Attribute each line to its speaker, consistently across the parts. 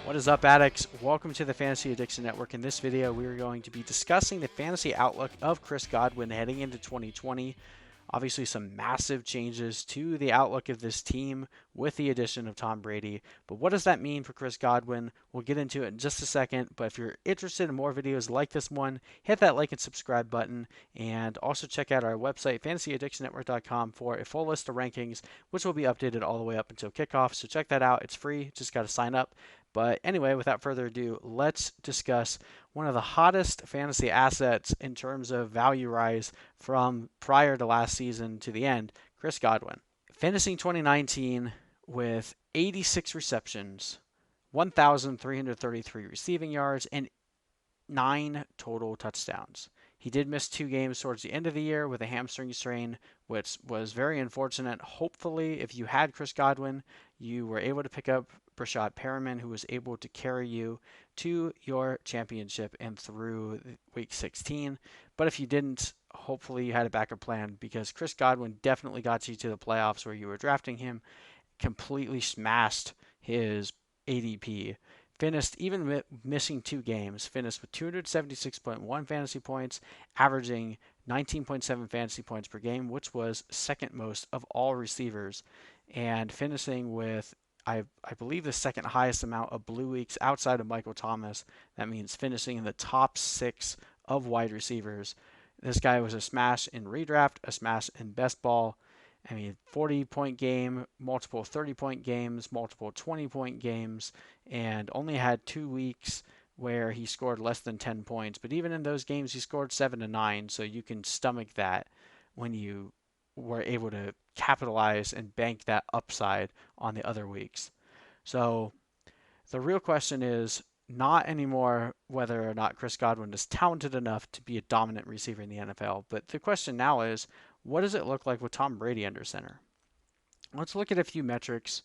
Speaker 1: What is up, addicts? Welcome to the Fantasy Addiction Network. In this video, we are going to be discussing the fantasy outlook of Chris Godwin heading into 2020. Obviously, some massive changes to the outlook of this team with the addition of Tom Brady. But what does that mean for Chris Godwin? We'll get into it in just a second. But if you're interested in more videos like this one, hit that like and subscribe button. And also check out our website, fantasyaddictionnetwork.com, for a full list of rankings, which will be updated all the way up until kickoff. So check that out. It's free. Just got to sign up. But anyway, without further ado, let's discuss one of the hottest fantasy assets in terms of value rise from prior to last season to the end, Chris Godwin. Finishing 2019 with 86 receptions, 1,333 receiving yards, and 9 total touchdowns. He did miss 2 games towards the end of the year with a hamstring strain, which was very unfortunate. Hopefully, if you had Chris Godwin, you were able to pick up Brashad Perriman, who was able to carry you to your championship and through week 16. But if you didn't, hopefully you had a backup plan, because Chris Godwin definitely got you to the playoffs where you were drafting him, completely smashed his ADP. Finished, even missing 2 games, finished with 276.1 fantasy points, averaging 19.7 fantasy points per game, which was second most of all receivers, and finishing with, I believe, the second highest amount of blue weeks outside of Michael Thomas. That means finishing in the top 6 of wide receivers. This guy was a smash in redraft, a smash in best ball. 40-point game, multiple 30-point games, multiple 20-point games, and only had 2 weeks where he scored less than 10 points. But even in those games, he scored 7 to 9, so you can stomach that when you were able to capitalize and bank that upside on the other weeks. So the real question is not anymore whether or not Chris Godwin is talented enough to be a dominant receiver in the NFL, but the question now is, what does it look like with Tom Brady under center? Let's look at a few metrics,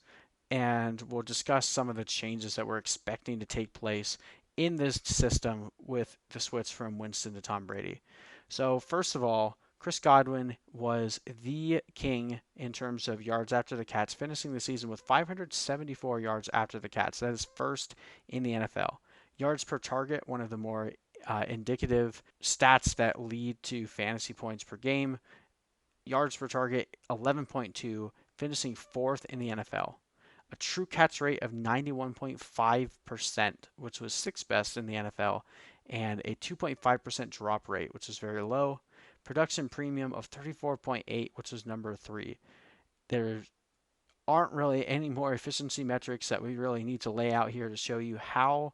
Speaker 1: and we'll discuss some of the changes that we're expecting to take place in this system with the switch from Winston to Tom Brady. So first of all, Chris Godwin was the king in terms of yards after the catch, finishing the season with 574 yards after the catch. That is first in the NFL. Yards per target, one of the more indicative stats that lead to fantasy points per game. Yards per target, 11.2, finishing fourth in the NFL. A true catch rate of 91.5%, which was sixth best in the NFL, and a 2.5% drop rate, which is very low. Production premium of 34.8, which was number 3. There aren't really any more efficiency metrics that we really need to lay out here to show you how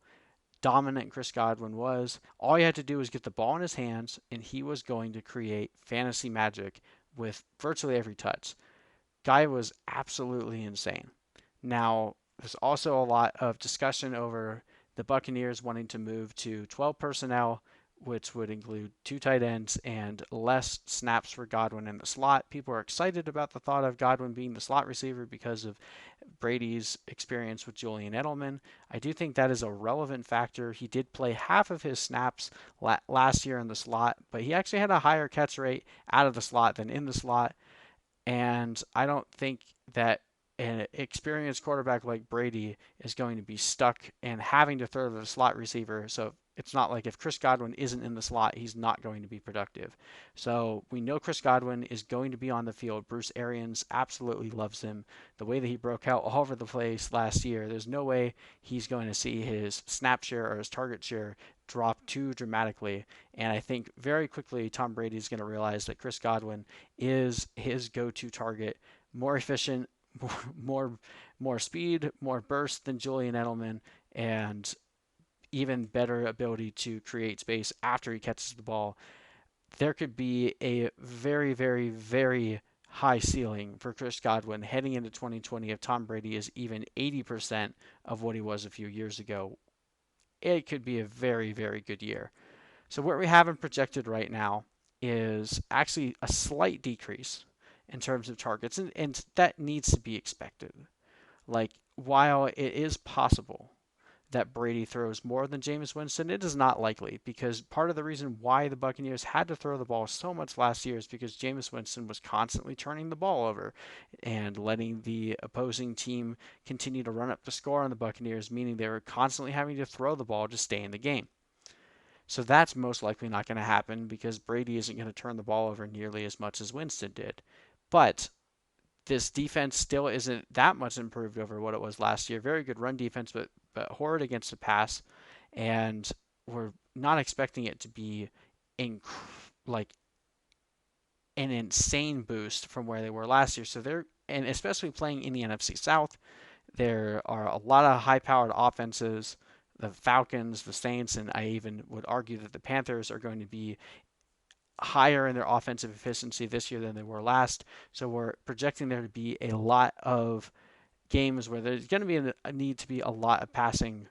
Speaker 1: dominant Chris Godwin was. All you had to do was get the ball in his hands, and he was going to create fantasy magic with virtually every touch. Guy was absolutely insane. Now, there's also a lot of discussion over the Buccaneers wanting to move to 12 personnel, which would include 2 tight ends and less snaps for Godwin in the slot. People are excited about the thought of Godwin being the slot receiver because of Brady's experience with Julian Edelman. I do think that is a relevant factor. He did play half of his snaps last year in the slot, but he actually had a higher catch rate out of the slot than in the slot. And I don't think that an experienced quarterback like Brady is going to be stuck and having to throw to the slot receiver. So it's not like if Chris Godwin isn't in the slot, he's not going to be productive. So we know Chris Godwin is going to be on the field. Bruce Arians absolutely loves him. The way that he broke out all over the place last year, there's no way he's going to see his snap share or his target share drop too dramatically. And I think very quickly Tom Brady is going to realize that Chris Godwin is his go-to target, more efficient, more speed, more burst than Julian Edelman, and even better ability to create space after he catches the ball. There could be a very, very, very high ceiling for Chris Godwin heading into 2020 if Tom Brady is even 80% of what he was a few years ago. It could be a very, very good year. So what we have him projected right now is actually a slight decrease in terms of targets, and that needs to be expected. Like, while it is possible that Brady throws more than Jameis Winston? It is not likely, because part of the reason why the Buccaneers had to throw the ball so much last year is because Jameis Winston was constantly turning the ball over and letting the opposing team continue to run up the score on the Buccaneers, meaning they were constantly having to throw the ball to stay in the game. So that's most likely not going to happen because Brady isn't going to turn the ball over nearly as much as Winston did. But this defense still isn't that much improved over what it was last year. Very good run defense, but horrid against the pass, and we're not expecting it to be like an insane boost from where they were last year. So and especially playing in the NFC South, there are a lot of high-powered offenses. The Falcons, the Saints, and I even would argue that the Panthers are going to be higher in their offensive efficiency this year than they were last. So we're projecting there to be a lot of games where there's going to be a need to be a lot of passing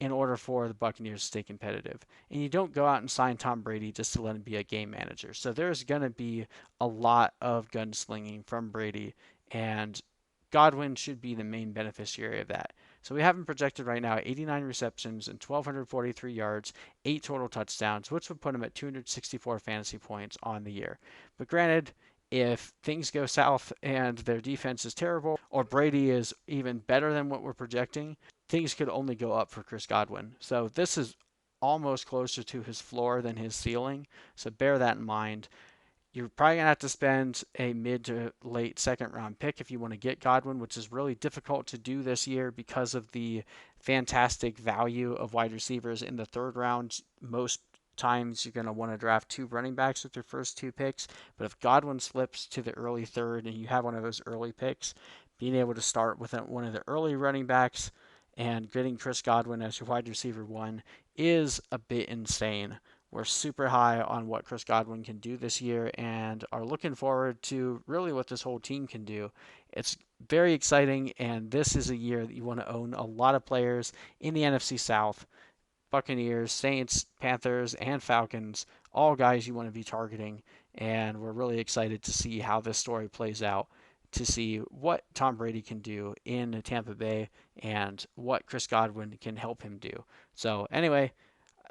Speaker 1: in order for the Buccaneers to stay competitive. And you don't go out and sign Tom Brady just to let him be a game manager. So there's going to be a lot of gunslinging from Brady, and Godwin should be the main beneficiary of that. So we have him projected right now 89 receptions and 1,243 yards, 8 total touchdowns, which would put him at 264 fantasy points on the year. But granted, if things go south and their defense is terrible, or Brady is even better than what we're projecting, things could only go up for Chris Godwin. So this is almost closer to his floor than his ceiling. So bear that in mind. You're probably going to have to spend a mid to late second round pick if you want to get Godwin, which is really difficult to do this year because of the fantastic value of wide receivers in the third round. Most times you're going to want to draft 2 running backs with your first 2 picks. But if Godwin slips to the early third and you have one of those early picks, being able to start with one of the early running backs and getting Chris Godwin as your wide receiver 1 is a bit insane. We're super high on what Chris Godwin can do this year and are looking forward to really what this whole team can do. It's very exciting, and this is a year that you want to own a lot of players in the NFC South. Buccaneers, Saints, Panthers, and Falcons, all guys you want to be targeting, and we're really excited to see how this story plays out, to see what Tom Brady can do in Tampa Bay and what Chris Godwin can help him do. So anyway,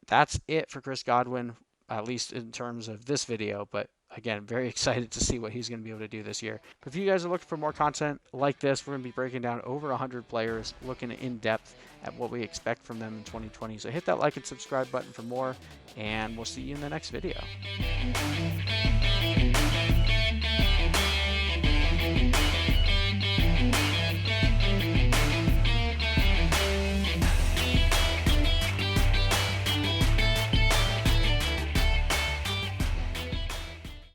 Speaker 1: that's it for Chris Godwin, at least in terms of this video. But again, very excited to see what he's going to be able to do this year. But if you guys are looking for more content like this, we're going to be breaking down over 100 players, looking in depth at what we expect from them in 2020. So hit that like and subscribe button for more, and we'll see you in the next video.